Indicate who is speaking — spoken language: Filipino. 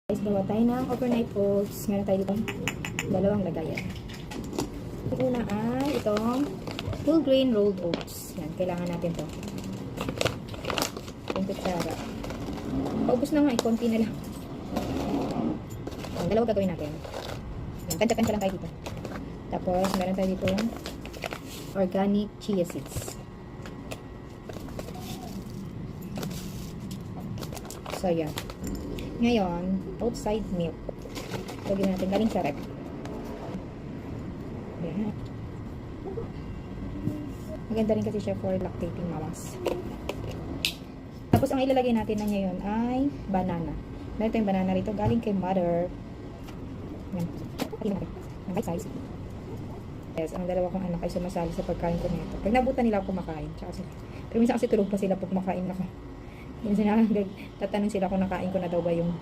Speaker 1: Guys, gawa tayo ng overnight oats. Meron tayo dito dalawang lagayan. Ang una ay itong full grain rolled oats. Yan, kailangan natin to. Yung kutsara. Paubos na nga, konti na lang. Ang dalawa gagawin natin. Yan, kantsa-kantsa lang tayo dito. Tapos, meron tayo dito organic chia seeds. So, yan. Ngayon, outside milk. Lagyan natin galing sa rep. Ayan. Maganda rin kasi siya for lactating mamas. Tapos, ang ilalagay natin na ngayon ay banana. Meron tayong banana rito galing kay mother. Ayan. Ang bite size. Yes, ang dalawa kong anak ay sumasali sa pagkain ko nito. Pag nabutan nila ako kumakain. Pero minsan kasi tulog pa sila pag kumakain ako. Minsan tatanong sila kung nakain ko na daw ba yung